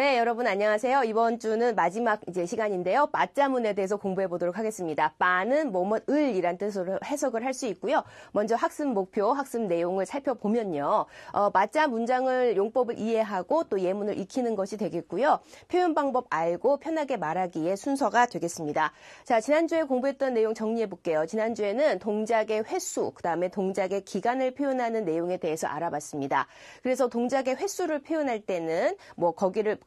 네, 여러분 안녕하세요. 이번 주는 마지막 이제 시간인데요. 맞자문에 대해서 공부해 보도록 하겠습니다. 빠는 뭐뭐을이란 뜻으로 해석을 할 수 있고요. 먼저 학습 목표, 학습 내용을 살펴보면요. 맞자 문장을 용법을 이해하고 또 예문을 익히는 것이 되겠고요. 표현 방법 알고 편하게 말하기의 순서가 되겠습니다. 자, 지난주에 공부했던 내용 정리해 볼게요. 지난주에는 동작의 횟수, 그다음에 동작의 기간을 표현하는 내용에 대해서 알아봤습니다. 그래서 동작의 횟수를 표현할 때는 뭐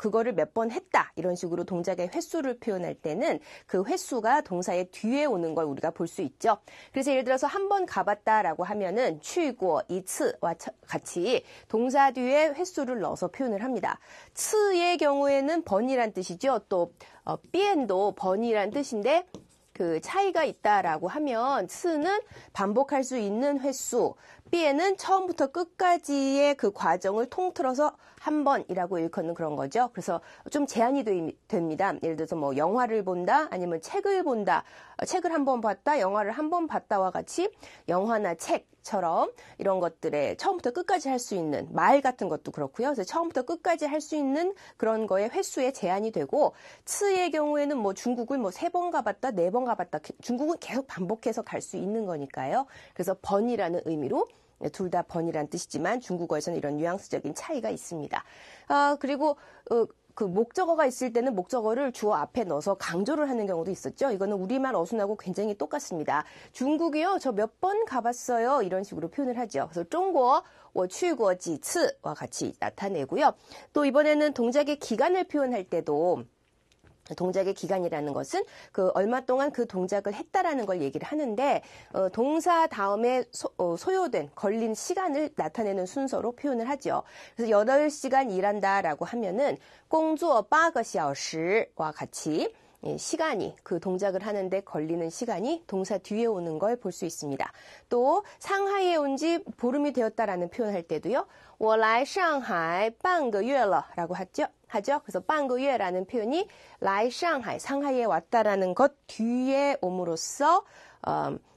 그거를 몇 번 했다 이런 식으로 동작의 횟수를 표현할 때는 그 횟수가 동사의 뒤에 오는 걸 우리가 볼 수 있죠. 그래서 예를 들어서 한 번 가봤다라고 하면은 去过一次와 같이 동사 뒤에 횟수를 넣어서 표현을 합니다. 次의 경우에는 번이란 뜻이죠. 또 비엔도 번이란 뜻인데 그 차이가 있다라고 하면 次는 반복할 수 있는 횟수, B에는 처음부터 끝까지의 그 과정을 통틀어서 한 번이라고 일컫는 그런 거죠. 그래서 좀 제한이 됩니다. 예를 들어서 뭐 영화를 본다, 아니면 책을 본다, 책을 한 번 봤다, 영화를 한 번 봤다와 같이 영화나 책처럼 이런 것들에 처음부터 끝까지 할 수 있는 말 같은 것도 그렇고요. 그래서 처음부터 끝까지 할 수 있는 그런 거에 횟수에 제한이 되고, 츠의 경우에는 뭐 중국을 뭐 3번 가봤다, 4번 가봤다, 중국은 계속 반복해서 갈 수 있는 거니까요. 그래서 번이라는 의미로 둘 다 번이란 뜻이지만 중국어에서는 이런 뉘앙스적인 차이가 있습니다. 그리고 그 목적어가 있을 때는 목적어를 주어 앞에 넣어서 강조를 하는 경우도 있었죠. 이거는 우리말 어순하고 굉장히 똑같습니다. 중국이요, 저 몇 번 가봤어요. 이런 식으로 표현을 하죠. 그래서 중국, 我去过几次와 같이 나타내고요. 또 이번에는 동작의 기간을 표현할 때도 동작의 기간이라는 것은 그 얼마 동안 그 동작을 했다라는 걸 얘기를 하는데, 동사 다음에 소요된 걸린 시간을 나타내는 순서로 표현을 하죠. 그래서 8시간 일한다라고 하면은 工作8个小时와 같이 시간이, 그 동작을 하는데 걸리는 시간이 동사 뒤에 오는 걸 볼 수 있습니다. 또 상하이에 온 지 보름이 되었다라는 표현할 때도요. 我来上海半个月了라고 하죠. 그래서 半个月라는 표현이 来上海, 상하이에 왔다라는 것 뒤에 옴으로써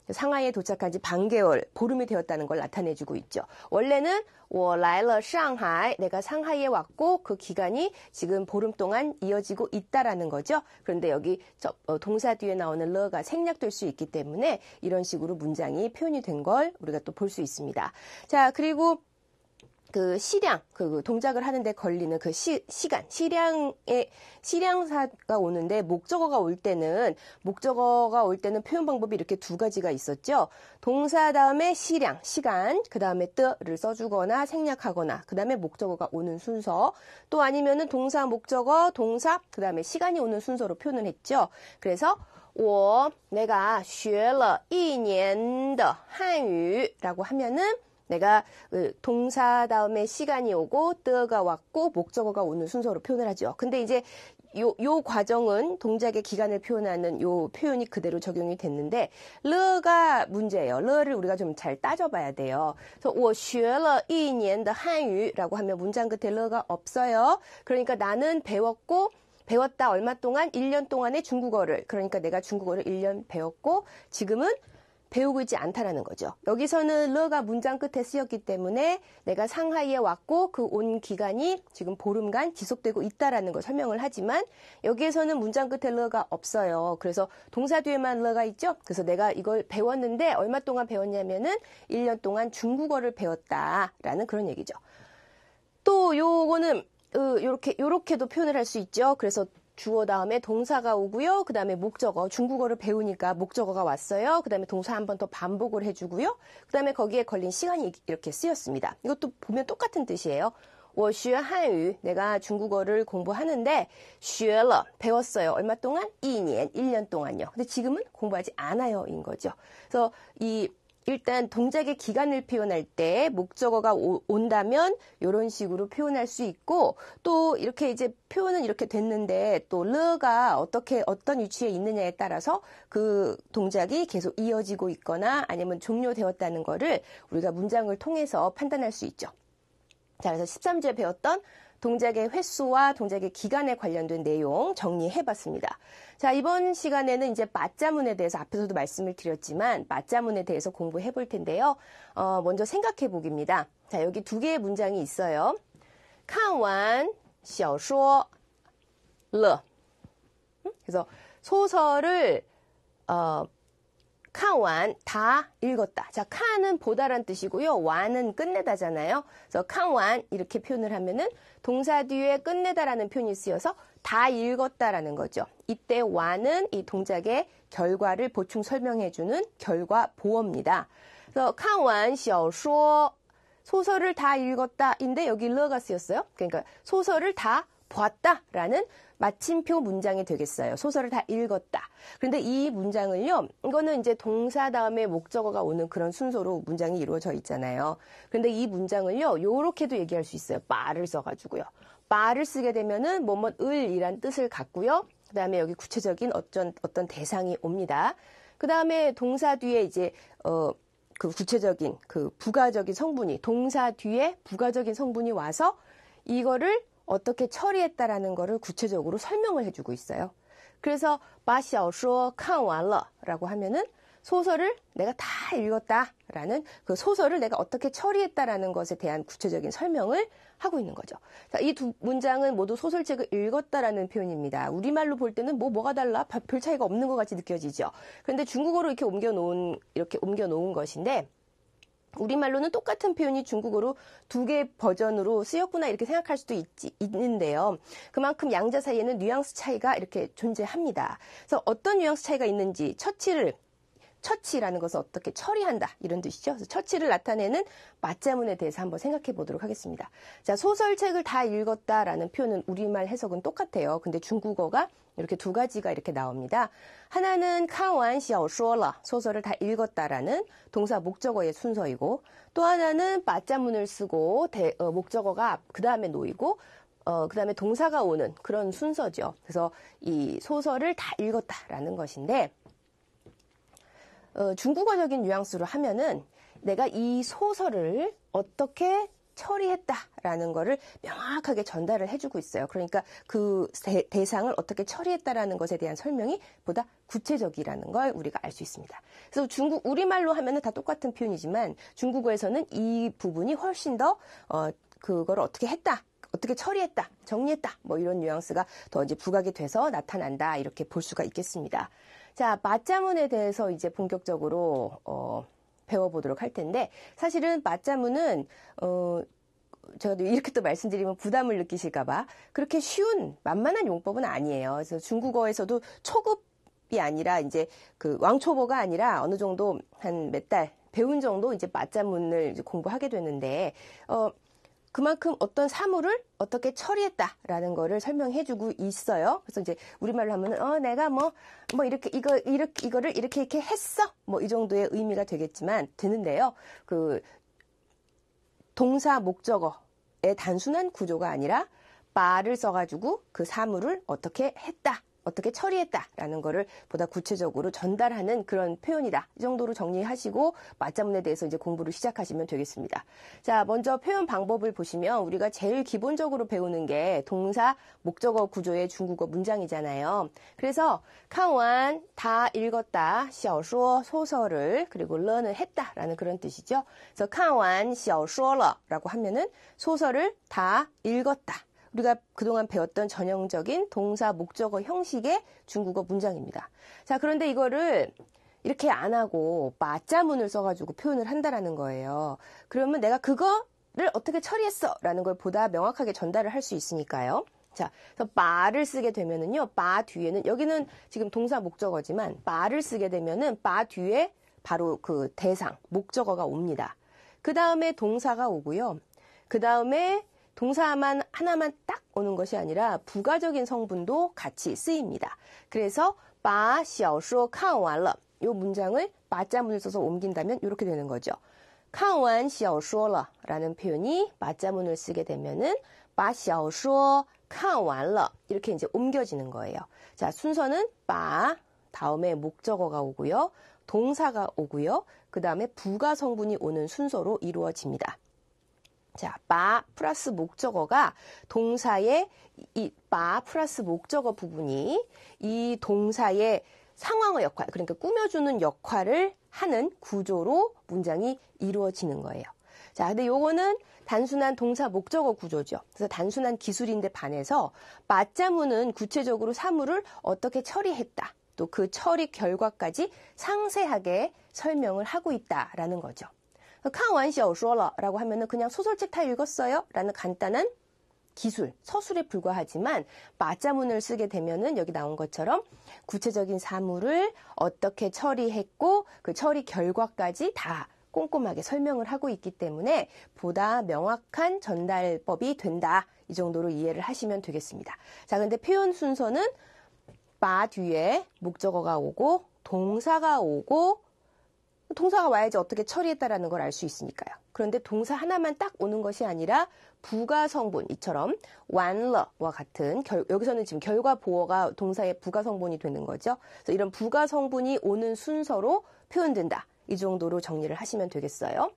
상하이에 도착한 지 반개월, 보름이 되었다는 걸 나타내주고 있죠. 원래는 我来了上海, 내가 상하이에 왔고 그 기간이 지금 보름 동안 이어지고 있다라는 거죠. 그런데 여기 동사 뒤에 나오는 러가 생략될 수 있기 때문에 이런 식으로 문장이 표현이 된 걸 우리가 또 볼 수 있습니다. 자, 그리고 그 시량, 그 동작을 하는데 걸리는 그 시간, 시량사가 오는데 목적어가 올 때는 표현 방법이 이렇게 두 가지가 있었죠. 동사 다음에 시량, 시간, 그 다음에 뜨를 써주거나 생략하거나, 그 다음에 목적어가 오는 순서, 또 아니면은 동사, 목적어, 동사, 그 다음에 시간이 오는 순서로 표현을 했죠. 그래서 내가 学了1年的汉语라고 하면은 내가 동사 다음에 시간이 오고 뜨가 왔고 목적어가 오는 순서로 표현을 하죠. 근데 이제 요 과정은 동작의 기간을 표현하는 요 표현이 그대로 적용이 됐는데 르가 문제예요. 르를 우리가 좀 잘 따져봐야 돼요. 그래서 我学了1年的汉语라고 하면 문장 끝에 르가 없어요. 그러니까 나는 배웠다 얼마 동안? 1년 동안의 중국어를. 그러니까 내가 중국어를 1년 배웠고 지금은 배우고 있지 않다라는 거죠. 여기서는 르가 문장 끝에 쓰였기 때문에 내가 상하이에 왔고 그 온 기간이 지금 보름간 지속되고 있다라는 걸 설명을 하지만 여기에서는 문장 끝에 르가 없어요. 그래서 동사 뒤에만 르가 있죠. 그래서 내가 이걸 배웠는데 얼마 동안 배웠냐면은 1년 동안 중국어를 배웠다라는 그런 얘기죠. 또 요거는 요렇게도 표현을 할 수 있죠. 그래서 주어 다음에 동사가 오고요. 그 다음에 목적어, 중국어를 배우니까 목적어가 왔어요. 그 다음에 동사 한 번 더 반복을 해주고요. 그 다음에 거기에 걸린 시간이 이렇게 쓰였습니다. 이것도 보면 똑같은 뜻이에요. 我学汉语, 내가 중국어를 공부하는데 学了, 배웠어요. 얼마 동안? 1年, 1년 동안요. 근데 지금은 공부하지 않아요, 인 거죠. 그래서 일단 동작의 기간을 표현할 때 목적어가 온다면 이런 식으로 표현할 수 있고, 또 이렇게 이제 표현은 이렇게 됐는데 또 르가 어떤 위치에 있느냐에 따라서 그 동작이 계속 이어지고 있거나 아니면 종료되었다는 거를 우리가 문장을 통해서 판단할 수 있죠. 자, 그래서 13주에 배웠던 동작의 횟수와 동작의 기간에 관련된 내용 정리해봤습니다. 자, 이번 시간에는 이제 맞자문에 대해서 앞에서도 말씀을 드렸지만 맞자문에 대해서 공부해 볼 텐데요. 먼저 생각해 보기입니다. 자, 여기 두 개의 문장이 있어요. 看完小说了. 그래서 소설을 看完 다 읽었다. 자, 칸은 보다란 뜻이고요. 완은 끝내다잖아요. 그래서 看完 이렇게 표현을 하면은 동사 뒤에 끝내다라는 표현이 쓰여서 다 읽었다라는 거죠. 이때 완은 이 동작의 결과를 보충 설명해주는 결과 보어입니다. 그래서 看完小说 소설을 다 읽었다인데 여기 러가 쓰였어요. 그러니까 소설을 다 보았다라는 마침표 문장이 되겠어요. 소설을 다 읽었다. 그런데 이 문장을요, 이거는 이제 동사 다음에 목적어가 오는 그런 순서로 문장이 이루어져 있잖아요. 그런데 이 문장을요, 요렇게도 얘기할 수 있어요. 빠를 써가지고요. 빠를 쓰게 되면은 뭐뭐을이란 뜻을 갖고요. 그 다음에 여기 구체적인 어떤 대상이 옵니다. 그 다음에 동사 뒤에 이제 그 구체적인 그 부가적인 성분이 동사 뒤에 부가적인 성분이 와서 이거를 어떻게 처리했다라는 거를 구체적으로 설명을 해주고 있어요. 그래서 把小说看完了라고 하면은 소설을 내가 다 읽었다라는 그 소설을 내가 어떻게 처리했다라는 것에 대한 구체적인 설명을 하고 있는 거죠. 자, 이 두 문장은 모두 소설책을 읽었다라는 표현입니다. 우리말로 볼 때는 뭐가 달라? 별 차이가 없는 것 같이 느껴지죠. 그런데 중국어로 이렇게 옮겨 놓은 것인데 우리말로는 똑같은 표현이 중국어로 두 개 버전으로 쓰였구나 이렇게 생각할 수도 있는데요. 그만큼 양자 사이에는 뉘앙스 차이가 이렇게 존재합니다. 그래서 어떤 뉘앙스 차이가 있는지 처치라는 것을 어떻게 처리한다 이런 뜻이죠. 그래서 처치를 나타내는 맞자문에 대해서 한번 생각해 보도록 하겠습니다. 자, 소설책을 다 읽었다라는 표현은 우리말 해석은 똑같아요. 근데 중국어가 이렇게 두 가지가 이렇게 나옵니다. 하나는 看完小说了 소설을 다 읽었다라는 동사 목적어의 순서이고 또 하나는 맞자문을 쓰고 목적어가 그 다음에 놓이고 그 다음에 동사가 오는 그런 순서죠. 그래서 이 소설을 다 읽었다라는 것인데 중국어적인 뉘앙스로 하면은 내가 이 소설을 어떻게 처리했다라는 거를 명확하게 전달을 해주고 있어요. 그러니까 그 대상을 어떻게 처리했다라는 것에 대한 설명이 보다 구체적이라는 걸 우리가 알 수 있습니다. 그래서 우리말로 하면은 다 똑같은 표현이지만 중국어에서는 이 부분이 훨씬 더 그걸 어떻게 했다, 어떻게 처리했다, 정리했다, 뭐 이런 뉘앙스가 더 이제 부각이 돼서 나타난다 이렇게 볼 수가 있겠습니다. 자, 맞자문에 대해서 이제 본격적으로 배워보도록 할 텐데 사실은 맞자문은 제가 이렇게 또 말씀드리면 부담을 느끼실까봐 그렇게 쉬운 만만한 용법은 아니에요. 그래서 중국어에서도 초급이 아니라 이제 그 왕초보가 아니라 어느 정도 한 몇 달 배운 정도 이제 맞자문을 이제 공부하게 되는데 그만큼 어떤 사물을 어떻게 처리했다라는 거를 설명해주고 있어요. 그래서 이제 우리말로 하면은 내가 뭐 이거를 이렇게 했어 뭐 이 정도의 의미가 되는데요. 그 동사 목적어의 단순한 구조가 아니라 바를 써가지고 그 사물을 어떻게 했다, 어떻게 처리했다라는 거를 보다 구체적으로 전달하는 그런 표현이다. 이 정도로 정리하시고 맞자문에 대해서 이제 공부를 시작하시면 되겠습니다. 자, 먼저 표현 방법을 보시면 우리가 제일 기본적으로 배우는 게 동사 목적어 구조의 중국어 문장이잖아요. 그래서 看完 다 읽었다, 小说 소설을 그리고 了는 했다라는 그런 뜻이죠. 그래서 看完小说了라고 하면은 소설을 다 읽었다. 우리가 그동안 배웠던 전형적인 동사 목적어 형식의 중국어 문장입니다. 자, 그런데 이거를 이렇게 안 하고 맞자문을 써가지고 표현을 한다라는 거예요. 그러면 내가 그거를 어떻게 처리했어? 라는 걸 보다 명확하게 전달을 할 수 있으니까요. 자, 그래서 바를 쓰게 되면은요, 바 뒤에는, 여기는 지금 동사 목적어지만, 바를 쓰게 되면은, 바 뒤에 바로 그 대상, 목적어가 옵니다. 그 다음에 동사가 오고요. 그 다음에 동사만 하나만 딱 오는 것이 아니라 부가적인 성분도 같이 쓰입니다. 그래서 把小说看完了 이 문장을 맞자문을 써서 옮긴다면 이렇게 되는 거죠. 看完小说了 라는 표현이 맞자문을 쓰게 되면은 把小说看完了 이렇게 이제 옮겨지는 거예요. 자, 순서는 把 다음에 목적어가 오고요. 동사가 오고요. 그 다음에 부가 성분이 오는 순서로 이루어집니다. 자, 바 플러스 목적어가 동사의 이 바 플러스 목적어 부분이 이 동사의 상황의 역할, 그러니까 꾸며주는 역할을 하는 구조로 문장이 이루어지는 거예요. 자, 근데 요거는 단순한 동사 목적어 구조죠. 그래서 단순한 기술인데 반해서 맞자문은 구체적으로 사물을 어떻게 처리했다. 또 그 처리 결과까지 상세하게 설명을 하고 있다라는 거죠. 看完小说了라고 하면은 그냥 소설책 다 읽었어요? 라는 간단한 기술, 서술에 불과하지만 맞자문을 쓰게 되면은 여기 나온 것처럼 구체적인 사물을 어떻게 처리했고 그 처리 결과까지 다 꼼꼼하게 설명을 하고 있기 때문에 보다 명확한 전달법이 된다. 이 정도로 이해를 하시면 되겠습니다. 자, 근데 표현 순서는 바 뒤에 목적어가 오고 동사가 오고 동사가 와야지 어떻게 처리했다라는 걸 알 수 있으니까요. 그런데 동사 하나만 딱 오는 것이 아니라 부가 성분 이처럼 완러와 같은 여기서는 지금 결과 보어가 동사의 부가 성분이 되는 거죠. 그래서 이런 부가 성분이 오는 순서로 표현된다. 이 정도로 정리를 하시면 되겠어요.